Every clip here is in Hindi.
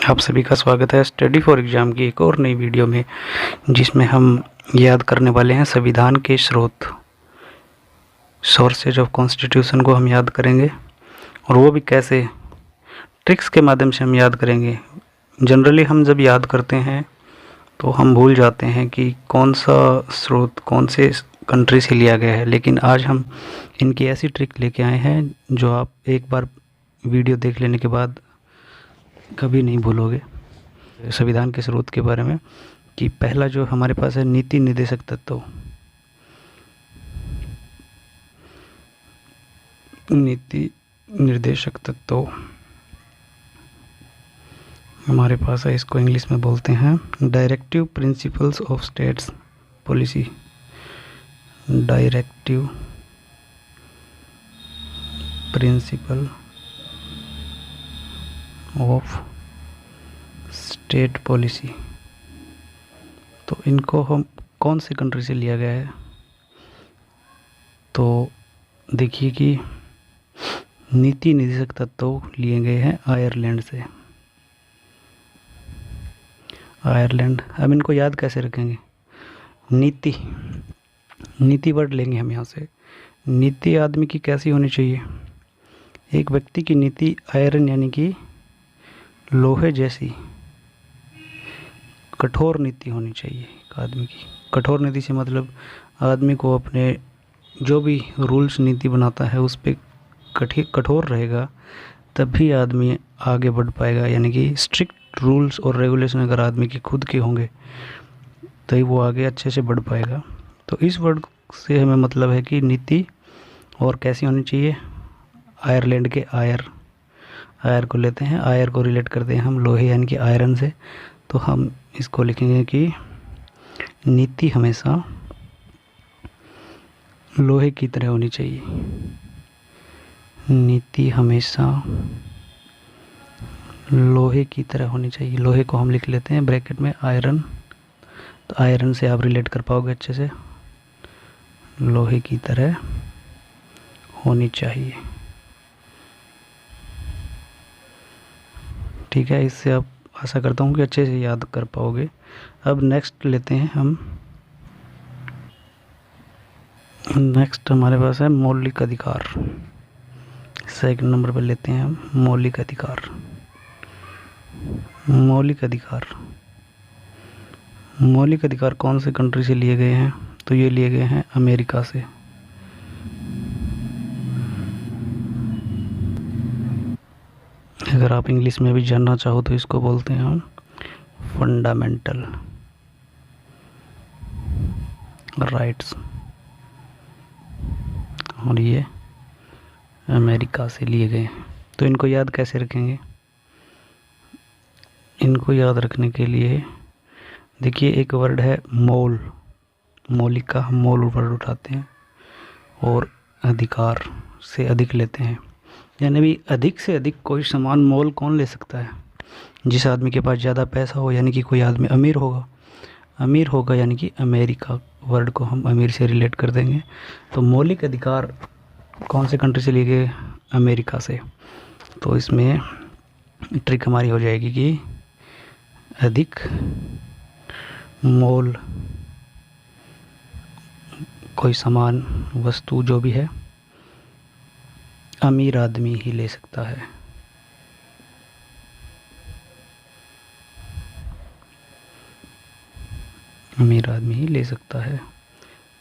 आप सभी का स्वागत है स्टडी फॉर एग्ज़ाम की एक और नई वीडियो में, जिसमें हम याद करने वाले हैं संविधान के स्रोत, सोर्सेज ऑफ कॉन्स्टिट्यूशन को हम याद करेंगे। और वो भी कैसे, ट्रिक्स के माध्यम से हम याद करेंगे। जनरली हम जब याद करते हैं तो हम भूल जाते हैं कि कौन सा स्रोत कौन से कंट्री से लिया गया है, लेकिन आज हम इनकी ऐसी ट्रिक लेके आए हैं जो आप एक बार वीडियो देख लेने के बाद कभी नहीं भूलोगे। संविधान के स्रोत के बारे में कि पहला जो हमारे पास है नीति निर्देशक तत्व। नीति निर्देशक तत्व हमारे पास है, इसको इंग्लिश में बोलते हैं directive principles of states policy. Directive principle of state policy. तो इनको हम कौन से कंट्री से लिया गया है, तो देखिए कि नीति निर्देशक तत्व लिए गए हैं आयरलैंड से। आयरलैंड। अब इनको याद कैसे रखेंगे? नीति वर्ड लेंगे हम यहाँ से। नीति आदमी की कैसी होनी चाहिए? एक व्यक्ति की नीति आयरन यानी कि लोहे जैसी कठोर नीति होनी चाहिए। एक आदमी की कठोर नीति से मतलब आदमी को अपने जो भी रूल्स नीति बनाता है उस पर कठोर रहेगा, तभी आदमी आगे बढ़ पाएगा। यानी कि स्ट्रिक्ट रूल्स और रेगुलेशन अगर आदमी के खुद के होंगे तभी वो आगे अच्छे से बढ़ पाएगा। तो इस वर्ड से हमें मतलब है कि नीति और कैसी होनी चाहिए। आयरलैंड के आयर को लेते हैं, आयर को रिलेट करते हैं हम लोहे यानी कि आयरन से। तो हम इसको लिखेंगे कि नीति हमेशा लोहे की तरह होनी चाहिए। नीति हमेशा लोहे की तरह होनी चाहिए। लोहे को हम लिख लेते हैं ब्रैकेट में आयरन, तो आयरन से आप रिलेट कर पाओगे अच्छे से। लोहे की तरह होनी चाहिए, ठीक है। इससे आप आशा करता हूँ कि अच्छे से याद कर पाओगे। अब नेक्स्ट लेते हैं हम। नेक्स्ट हमारे पास है मौलिक अधिकार। सेकंड नंबर पर लेते हैं हम मौलिक अधिकार। मौलिक अधिकार मौलिक अधिकार कौन से कंट्री से लिए गए हैं? तो ये लिए गए हैं अमेरिका से। अगर आप इंग्लिश में भी जानना चाहो तो इसको बोलते हैं हम फंडामेंटल राइट्स, और ये अमेरिका से लिए गए हैं। तो इनको याद कैसे रखेंगे? इनको याद रखने के लिए देखिए, एक वर्ड है मोल। मौलिक का हम मोल वर्ड उठाते हैं और अधिकार से अधिक लेते हैं। यानी भी अधिक से अधिक कोई सामान मोल कौन ले सकता है? जिस आदमी के पास ज़्यादा पैसा हो, यानी कि कोई आदमी अमीर होगा यानी कि अमेरिका वर्ड को हम अमीर से रिलेट कर देंगे। तो मौलिक अधिकार कौन से कंट्री से लिए गए? अमेरिका से। तो इसमें ट्रिक हमारी हो जाएगी कि अधिक मोल कोई सामान वस्तु जो भी है अमीर आदमी ही ले सकता है। अमीर आदमी ही ले सकता है।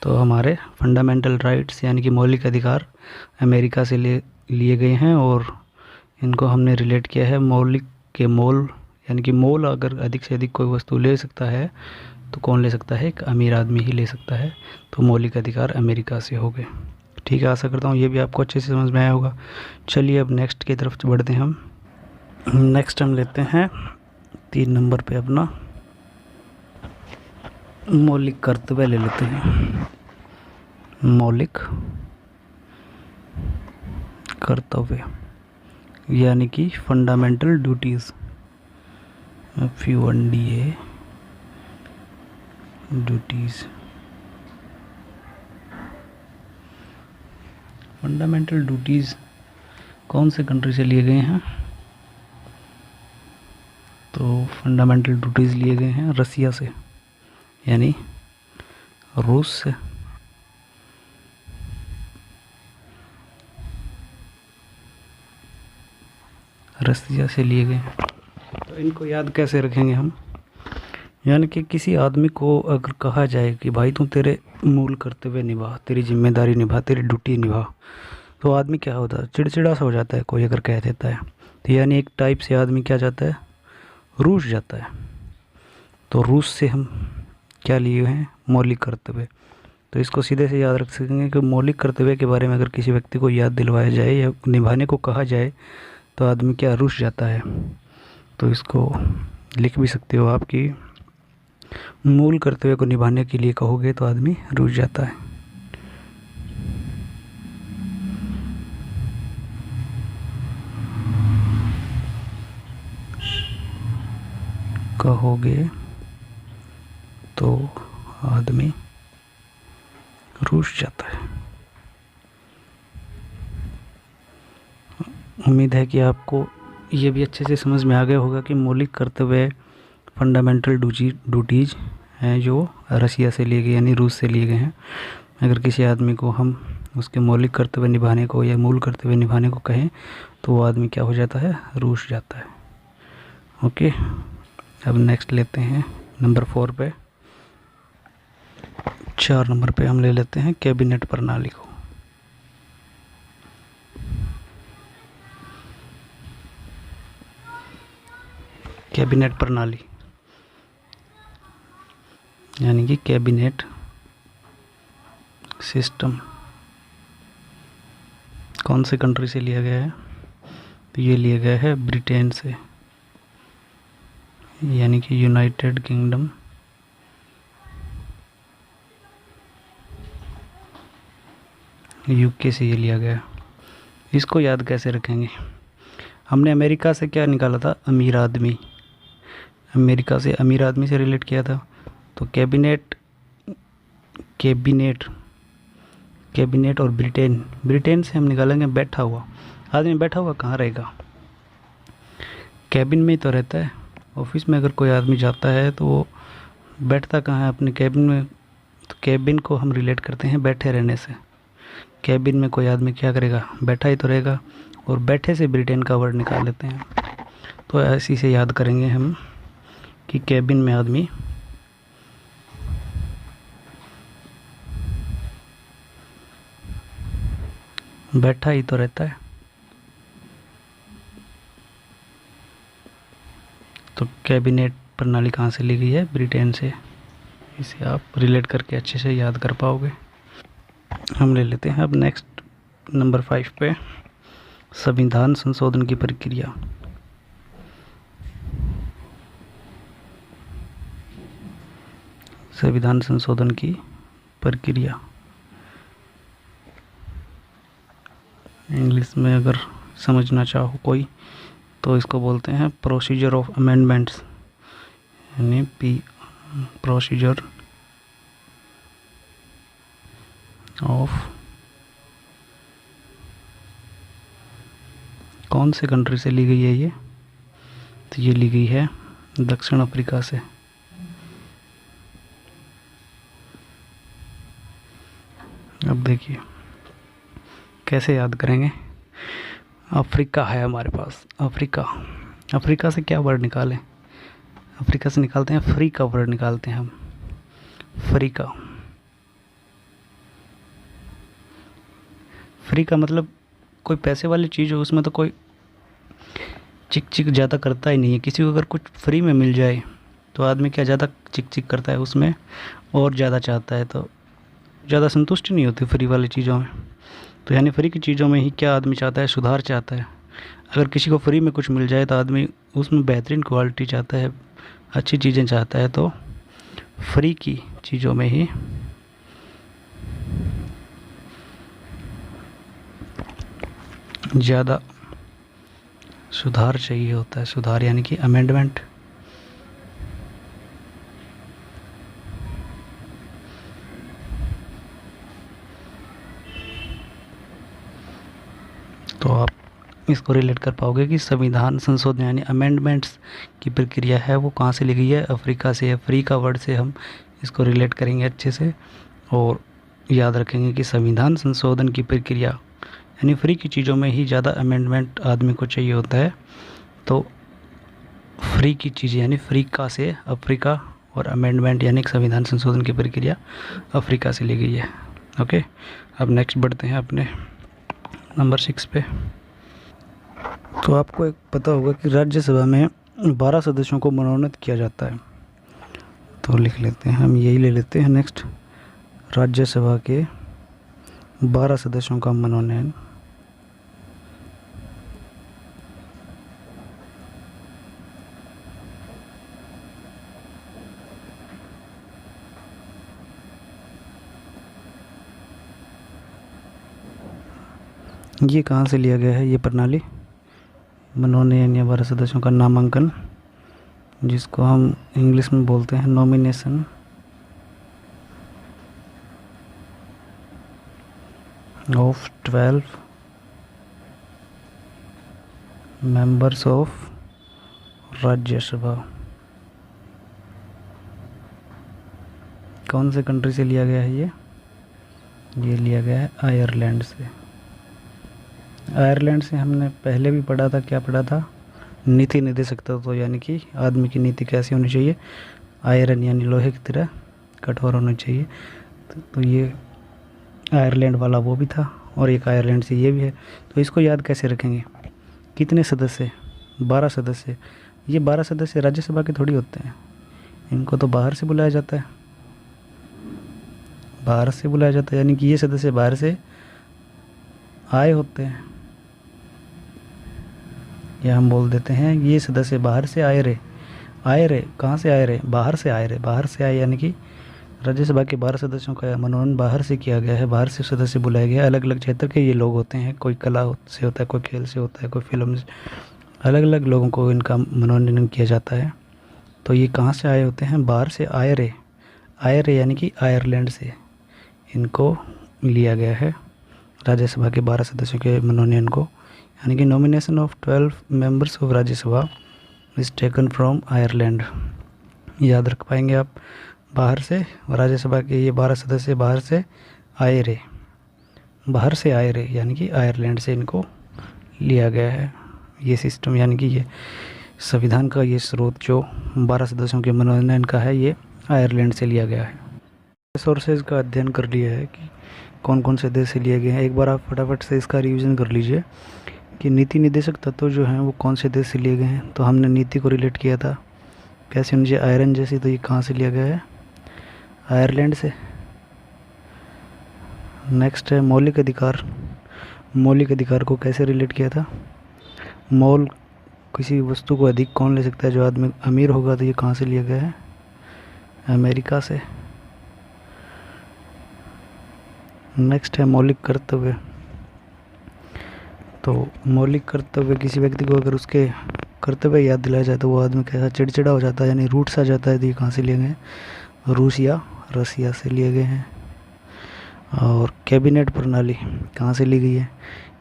तो हमारे फंडामेंटल राइट्स यानी कि मौलिक अधिकार अमेरिका से लिए गए हैं, और इनको हमने रिलेट किया है मौलिक के मोल। यानी कि मोल अगर अधिक से अधिक कोई वस्तु ले सकता है तो कौन ले सकता है? एक अमीर आदमी ही ले सकता है। तो मौलिक अधिकार अमेरिका से हो गए, ठीक है। आशा करता हूँ ये भी आपको अच्छे से समझ में आया होगा। चलिए अब नेक्स्ट की तरफ बढ़ते हैं हम। नेक्स्ट हम लेते हैं 3 नंबर पे अपना मौलिक कर्तव्य ले लेते हैं। मौलिक कर्तव्य यानी कि fundamental duties, FUNDA duties. Fundamental duties कौन से कंट्री से लिए गए हैं? तो फंडामेंटल ड्यूटीज़ लिए गए हैं रसिया से, यानी रूस से। रसिया से लिए गए। तो इनको याद कैसे रखेंगे हम? यानी कि किसी आदमी को अगर कहा जाए कि भाई तू तेरे मूल कर्तव्य निभा, तेरी जिम्मेदारी निभा, तेरी ड्यूटी निभा, तो आदमी क्या होता है, चिड़चिड़ा सा हो जाता है कोई अगर कह देता है। तो यानी एक टाइप से आदमी क्या जाता है, रूस जाता है। तो रूस से हम क्या लिए हैं, मौलिक कर्तव्य। तो इसको सीधे से याद रख सकेंगे कि मौलिक कर्तव्य के बारे में अगर किसी व्यक्ति को याद दिलवाया जाए या निभाने को कहा जाए तो आदमी क्या, रूस जाता है। तो इसको लिख भी सकते हो आप कि मूल कर्तव्य को निभाने के लिए कहोगे तो आदमी रूस जाता है। कहोगे तो आदमी रूस जाता है। उम्मीद है कि आपको ये भी अच्छे से समझ में आ गया होगा कि मौलिक कर्तव्य फंडामेंटल ड्यूटीज़ हैं जो रसिया से लिए गए यानी रूस से लिए गए हैं। अगर किसी आदमी को हम उसके मौलिक कर्तव्य निभाने को या मूल कर्तव्य निभाने को कहें तो वो आदमी क्या हो जाता है, रूस जाता है। ओके, अब नेक्स्ट लेते हैं नंबर 4 पे। 4 नंबर पे हम ले लेते हैं कैबिनेट प्रणाली को। कैबिनेट प्रणाली यानी कि कैबिनेट सिस्टम कौन से कंट्री से लिया गया है, तो ये लिया गया है ब्रिटेन से, यानी कि यूनाइटेड किंगडम। यूके से ये लिया गया। इसको याद कैसे रखेंगे? हमने अमेरिका से क्या निकाला था, अमीर आदमी। अमेरिका से अमीर आदमी से रिलेट किया था। तो कैबिनेट कैबिनेट कैबिनेट और ब्रिटेन, ब्रिटेन से हम निकालेंगे बैठा हुआ आदमी। बैठा हुआ कहाँ रहेगा, कैबिन में ही तो रहता है। ऑफिस में अगर कोई आदमी जाता है तो वो बैठता कहाँ है, अपने कैबिन में। तो कैबिन को हम रिलेट करते हैं बैठे रहने से। कैबिन में कोई आदमी क्या करेगा, बैठा ही तो रहेगा। और बैठे से ब्रिटेन का वर्ड निकाल लेते हैं। तो ऐसी से याद करेंगे हम कि कैबिन में आदमी बैठा ही तो रहता है। तो कैबिनेट प्रणाली कहाँ से ली गई है, ब्रिटेन से। इसे आप रिलेट करके अच्छे से याद कर पाओगे। हम ले लेते हैं अब नेक्स्ट नंबर 5 पे, संविधान संशोधन की प्रक्रिया। संविधान संशोधन की प्रक्रिया इंग्लिश में अगर समझना चाहो कोई तो इसको बोलते हैं प्रोसीजर ऑफ अमेंडमेंट्स, यानी प्रोसीजर ऑफ। कौन से कंट्री से ली गई है ये, तो ये ली गई है दक्षिण अफ्रीका से। अब देखिए कैसे याद करेंगे। अफ्रीका है हमारे पास, अफ्रीका। अफ्रीका से क्या वर्ड निकालें, अफ्रीका से निकालते हैं फ्री का वर्ड निकालते हैं हम, फ्री का। फ्री का मतलब कोई पैसे वाली चीज़ हो, उसमें तो कोई चिक चिक ज़्यादा करता ही नहीं है। किसी को अगर कुछ फ्री में मिल जाए तो आदमी क्या ज़्यादा चिक चिक करता है उसमें, और ज़्यादा चाहता है, तो ज़्यादा संतुष्टि नहीं होती फ्री वाली चीज़ों में। तो यानी फ्री की चीज़ों में ही क्या आदमी चाहता है, सुधार चाहता है। अगर किसी को फ्री में कुछ मिल जाए तो आदमी उसमें बेहतरीन क्वालिटी चाहता है, अच्छी चीज़ें चाहता है। तो फ्री की चीज़ों में ही ज़्यादा सुधार चाहिए होता है। सुधार यानी कि अमेंडमेंट। तो आप इसको रिलेट कर पाओगे कि संविधान संशोधन यानी अमेंडमेंट्स की प्रक्रिया है वो कहाँ से ली गई है, अफ्रीका से। अफ्रीका वर्ड से हम इसको रिलेट करेंगे अच्छे से और याद रखेंगे कि संविधान संशोधन की प्रक्रिया यानी फ्री की चीज़ों में ही ज़्यादा अमेंडमेंट आदमी को चाहिए होता है। तो फ्री की चीज़ें यानी अफ्रीका से अफ्रीका और अमेंडमेंट यानी संविधान संशोधन की प्रक्रिया अफ्रीका से ली गई है। ओके, अब नेक्स्ट बढ़ते हैं अपने नंबर 6 पे। तो आपको एक पता होगा कि राज्यसभा में 12 सदस्यों को मनोनीत किया जाता है। तो लिख लेते हैं, हम यही ले लेते हैं नेक्स्ट, राज्यसभा के 12 सदस्यों का मनोनयन ये कहाँ से लिया गया है, ये प्रणाली मनोनयन या 12 सदस्यों का नामांकन, जिसको हम इंग्लिश में बोलते हैं nomination of 12 members of Rajya Sabha. कौन से कंट्री से लिया गया है ये लिया गया है आयरलैंड से। आयरलैंड से हमने पहले भी पढ़ा था, क्या पढ़ा था, नीति निर्देशक तत्व यानी कि आदमी की नीति कैसी होनी चाहिए, आयरन यानी लोहे की तरह कठोर होना चाहिए। तो ये आयरलैंड वाला वो भी था और एक आयरलैंड से ये भी है। तो इसको याद कैसे रखेंगे, कितने सदस्य, 12 सदस्य। ये 12 सदस्य राज्यसभा के थोड़ी होते हैं, इनको तो बाहर से बुलाया जाता है, बाहर से बुलाया जाता है, यानी कि ये सदस्य बाहर से आए होते हैं, या हम बोल देते हैं ये सदस्य बाहर से आए रे। कहाँ से आए रे, बाहर से आए रे, बाहर से आए, यानी कि राज्यसभा के 12 सदस्यों का मनोनयन बाहर से किया गया है, बाहर से सदस्य बुलाए गए। अलग अलग क्षेत्र के ये लोग होते हैं, कोई कला से होता है, कोई खेल से होता है, कोई फिल्म से, अलग अलग लोगों को इनका मनोनयन किया जाता है। तो ये कहाँ से आए होते हैं, बाहर से आए रे यानी कि आयरलैंड से इनको लिया गया है राज्यसभा के 12 सदस्यों के मनोनयन को, यानी कि nomination of 12 members of Rajya Sabha is taken from Ireland. याद रख पाएंगे आप, बाहर से, राज्यसभा के ये 12 सदस्य बाहर से आए रे यानी कि आयरलैंड से इनको लिया गया है। ये सिस्टम यानी कि ये संविधान का ये स्रोत जो 12 सदस्यों के मनोनयन का है, ये आयरलैंड से लिया गया है। सोर्सेज का अध्ययन कर लिया है कि कौन कौन से देश से लिए गए हैं। एक बार आप फटाफट से इसका रिवीजन कर लीजिए कि नीति निर्देशक तत्व जो हैं वो कौन से देश से लिए गए हैं। तो हमने नीति को रिलेट किया था कैसे उनसे, आयरन जैसी, तो ये कहाँ से लिया गया है, आयरलैंड से। नेक्स्ट है मौलिक अधिकार। मौलिक अधिकार को कैसे रिलेट किया था, मॉल, किसी वस्तु को अधिक कौन ले सकता है, जो आदमी अमीर होगा, तो ये कहाँ से लिया गया है, अमेरिका से। नेक्स्ट है मौलिक कर्तव्य। तो मौलिक कर्तव्य, किसी व्यक्ति को अगर उसके कर्तव्य याद दिलाया जाए तो वो आदमी कैसा चिड़चिड़ा हो जाता है, यानी रूठ सा जाता है। तो ये कहाँ से लिए गए हैं, रूस या रसिया से लिए गए हैं। और कैबिनेट प्रणाली कहाँ से ली गई है,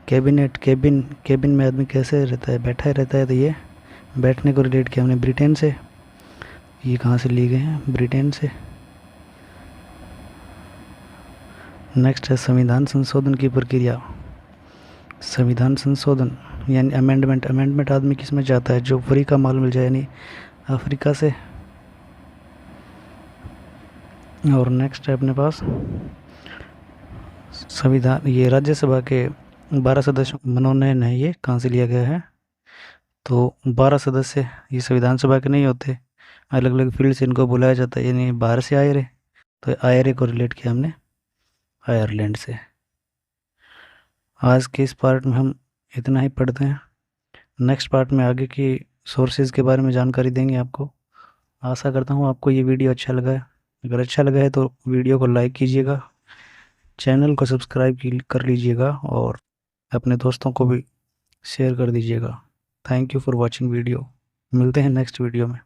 कैबिनेट, केबिन में आदमी कैसे रहता है, बैठा ही रहता है। तो ये बैठने को रिलेट किया हमने ब्रिटेन से। ये कहाँ से लिए गए हैं, ब्रिटेन से। नेक्स्ट है संविधान संशोधन की प्रक्रिया। संविधान संशोधन यानी अमेंडमेंट आदमी किस में चाहता है, जो फ्री का माल मिल जाए, यानी अफ्रीका से। और नेक्स्ट है अपने पास संविधान, ये राज्यसभा के 12 सदस्यों मनोनयन है, ये कहाँ से लिया गया है। तो 12 सदस्य ये संविधान सभा के नहीं होते, अलग अलग फील्ड से इनको बुलाया जाता है, यानी बाहर से आए रे। तो आए रे को रिलेट किया हमने आयरलैंड से। आज के इस पार्ट में हम इतना ही पढ़ते हैं। नेक्स्ट पार्ट में आगे की सोर्सेज के बारे में जानकारी देंगे आपको। आशा करता हूँ आपको ये वीडियो अच्छा लगा है। अगर अच्छा लगा है तो वीडियो को लाइक कीजिएगा, चैनल को सब्सक्राइब कर लीजिएगा और अपने दोस्तों को भी शेयर कर दीजिएगा। Thank you for watching video. मिलते हैं नेक्स्ट वीडियो में।